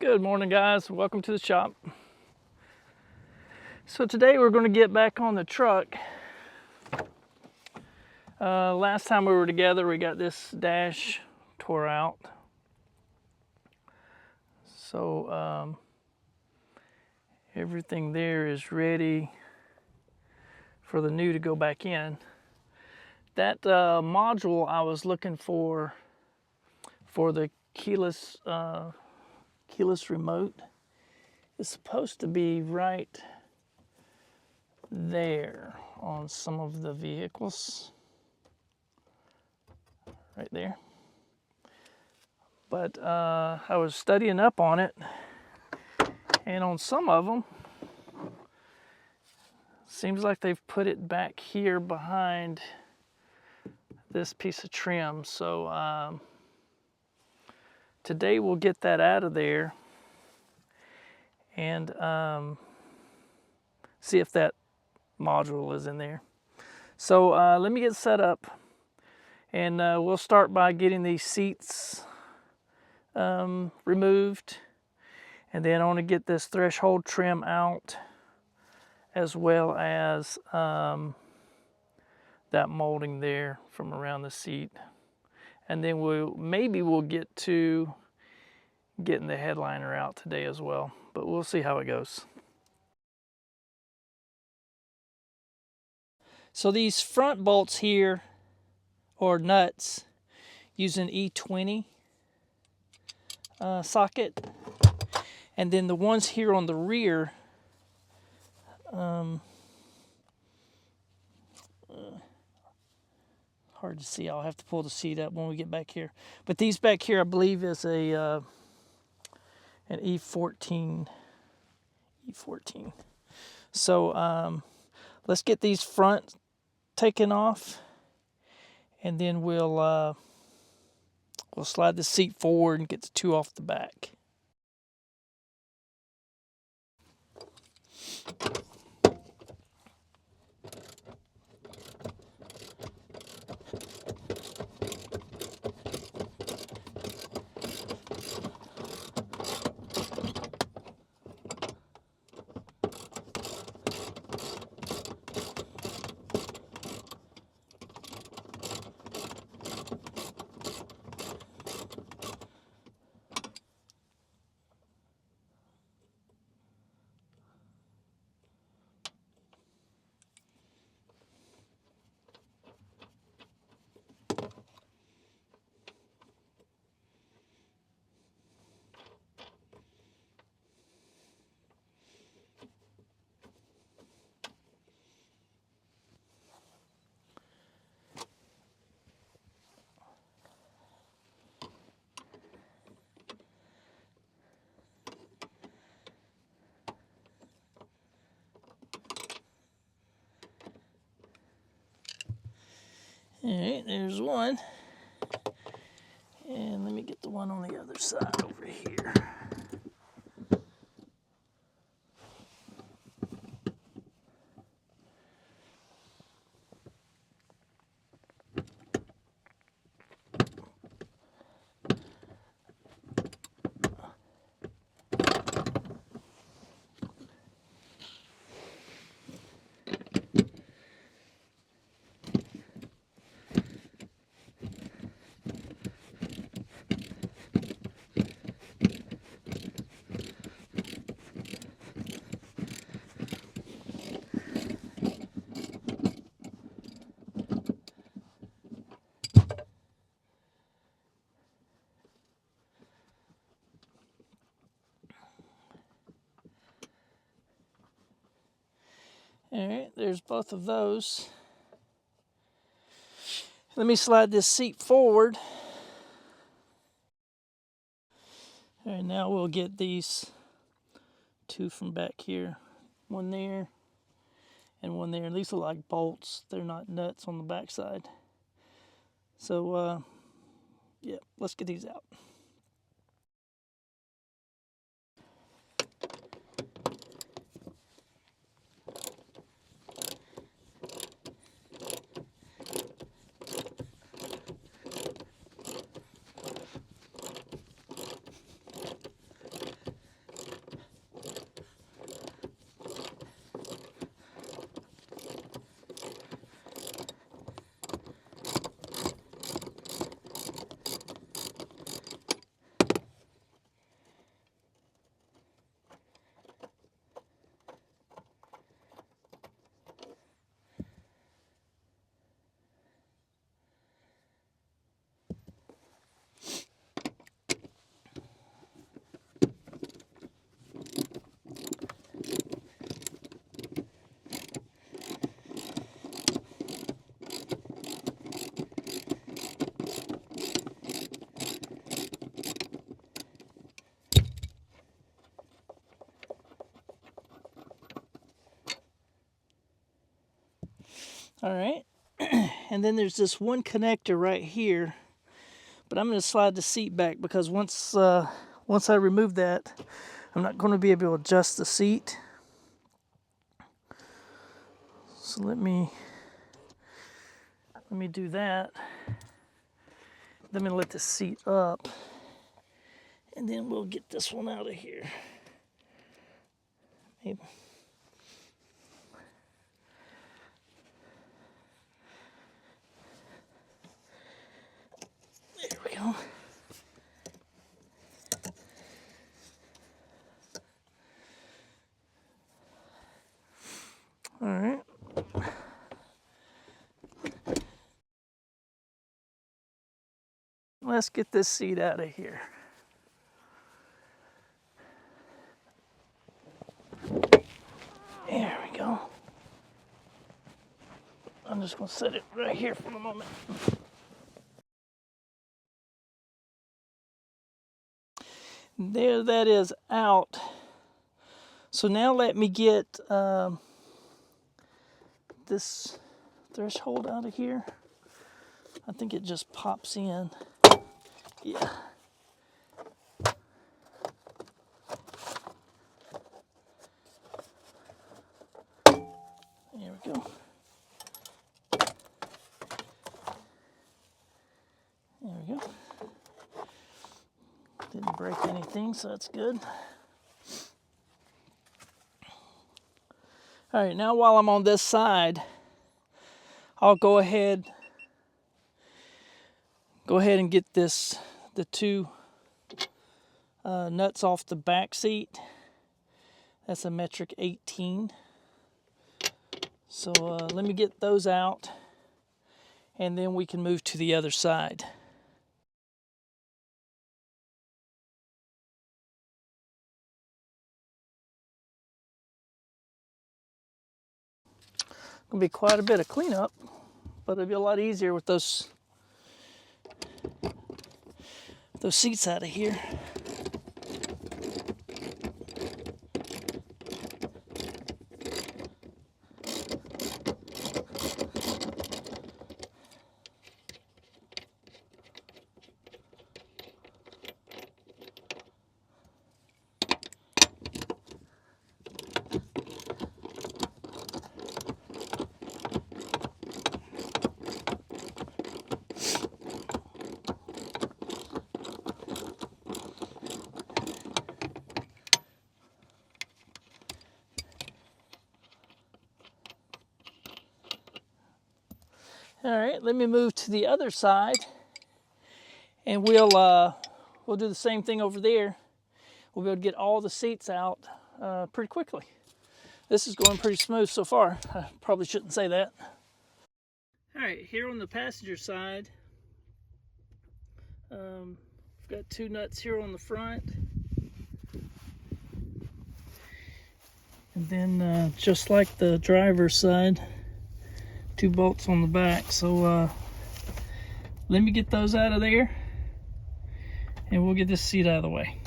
Good morning, guys. Welcome to the shop. So today we're going to get back on the truck. Last time we were together, we got this dash tore out. So everything there is ready for the new to go back in. That module I was looking for the keyless remote is supposed to be right there on some of the vehicles, right there. But I was studying up on it, and on some of them, seems like they've put it back here behind this piece of trim. So today we'll get that out of there and see if that module is in there. So let me get set up, and we'll start by getting these seats removed, and then I want to get this threshold trim out, as well as that molding there from around the seat, and then we'll get to getting the headliner out today as well, but we'll see how it goes. So these front bolts here, or nuts, use an E20 socket, and then the ones here on the rear hard to see. I'll have to pull the seat up when we get back here. But these back here, I believe, is an E14. So let's get these front taken off, and then we'll slide the seat forward and get the two off the back. All right, there's one. And let me get the one on the other side over here. All right, there's both of those. Let me slide this seat forward. All right, now we'll get these two from back here. One there and one there. These look like bolts. They're not nuts on the back side. So, yeah, let's get these out. All right, and then there's this one connector right here, but I'm going to slide the seat back because once I remove that, I'm not going to be able to adjust the seat. So let me do that. Then I'm going to lift the seat up, and then we'll get this one out of here. Maybe. There we go. All right. Let's get this seat out of here. There we go. I'm just going to set it right here for a moment. There, that is out. So now let me get this threshold out of here. I think it just pops in. Yeah. There we go. There we go. Didn't break anything, so that's good. All right, now while I'm on this side, I'll go ahead and get the two nuts off the back seat. That's a metric 18. So let me get those out, and then we can move to the other side. Gonna be quite a bit of cleanup, but it'll be a lot easier with those seats out of here. All right, let me move to the other side, and we'll do the same thing over there. We'll be able to get all the seats out pretty quickly. This is going pretty smooth so far. I probably shouldn't say that. All right, here on the passenger side, I've got two nuts here on the front, and then just like the driver's side, two bolts on the back. So let me get those out of there, and we'll get this seat out of the way.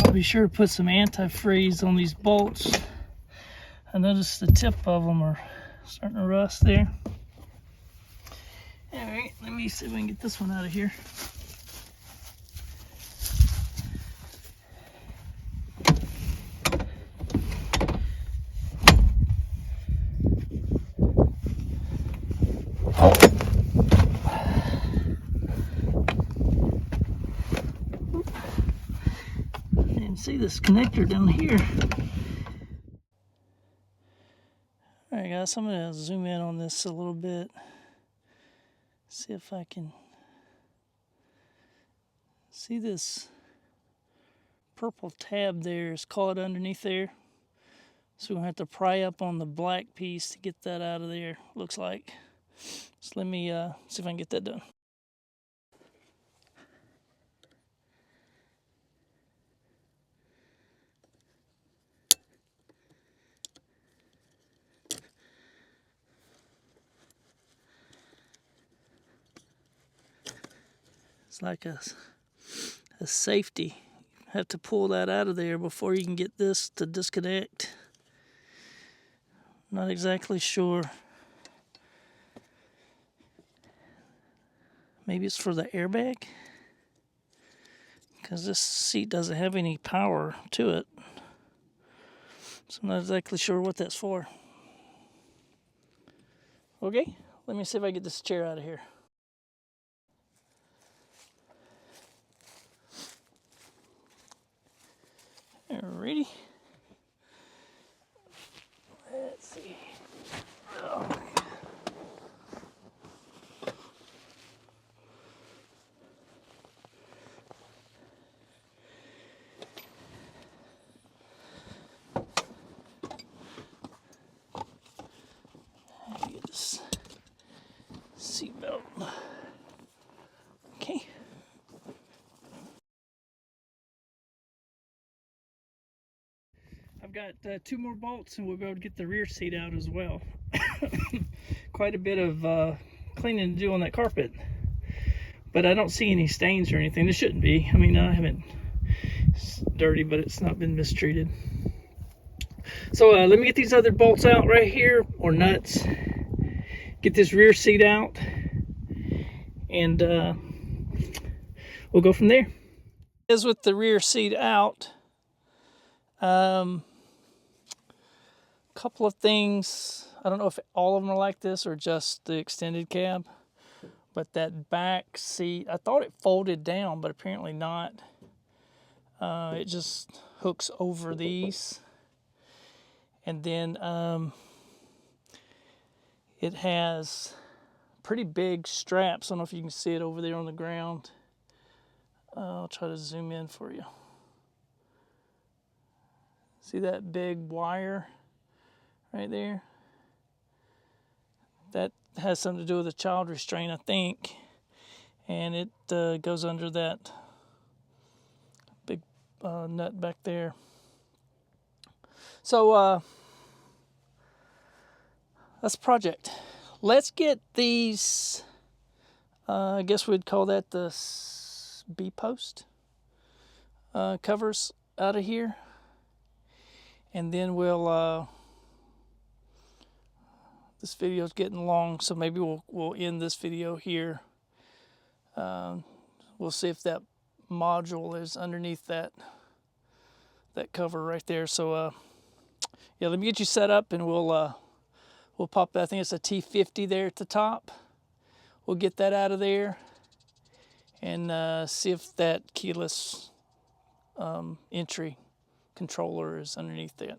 I'll be sure to put some antifreeze on these bolts. I noticed the tip of them are starting to rust there. All right, let me see if we can get this one out of here. And see this connector down here. All right, guys, I'm gonna zoom in on this a little bit. See if I can see this purple tab there is caught underneath there. So we're gonna have to pry up on the black piece to get that out of there, looks like. So let me see if I can get that done. It's like a safety. You have to pull that out of there before you can get this to disconnect. Not exactly sure. Maybe it's for the airbag? Because this seat doesn't have any power to it. So I'm not exactly sure what that's for. Okay, let me see if I get this chair out of here. Alrighty. Let's see. Oh. Get this seatbelt. Okay. I've got 2 more bolts and we'll be able to get the rear seat out as well. Quite a bit of cleaning to do on that carpet. But I don't see any stains or anything. There shouldn't be. I mean, I haven't. It's dirty, but it's not been mistreated. So let me get these other bolts out right here, or nuts. Get this rear seat out, and we'll go from there. As with the rear seat out, couple of things. I don't know if all of them are like this or just the extended cab, but that back seat, I thought it folded down, but apparently not. It just hooks over these, and then it has pretty big straps. I don't know if you can see it over there on the ground. I'll try to zoom in for you. See that big wire right there? That has something to do with a child restraint, I think. And it goes under that big nut back there. So that's the project. Let's get these, I guess we'd call that the B-post covers out of here. And then we'll, this video's getting long, so maybe we'll end this video here. We'll see if that module is underneath that cover right there. So yeah, let me get you set up and we'll pop that. I think it's a T50 there at the top. We'll get that out of there and see if that keyless entry controller is underneath that.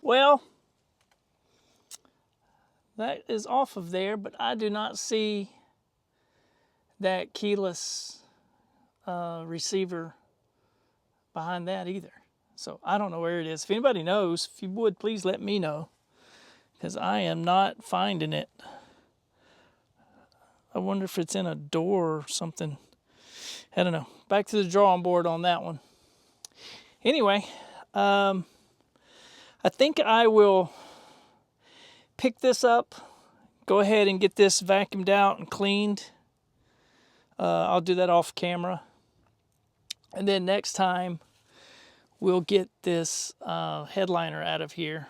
Well, that is off of there, but I do not see that keyless receiver behind that either. So I don't know where it is. If anybody knows, if you would, please let me know, because I am not finding it. I wonder if it's in a door or something. I don't know. Back to the drawing board on that one. Anyway, I think I will pick this up, go ahead and get this vacuumed out and cleaned. I'll do that off camera. And then next time, we'll get this headliner out of here.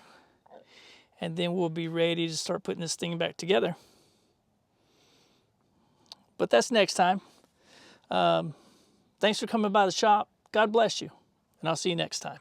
and then we'll be ready to start putting this thing back together. But that's next time. Thanks for coming by the shop. God bless you, and I'll see you next time.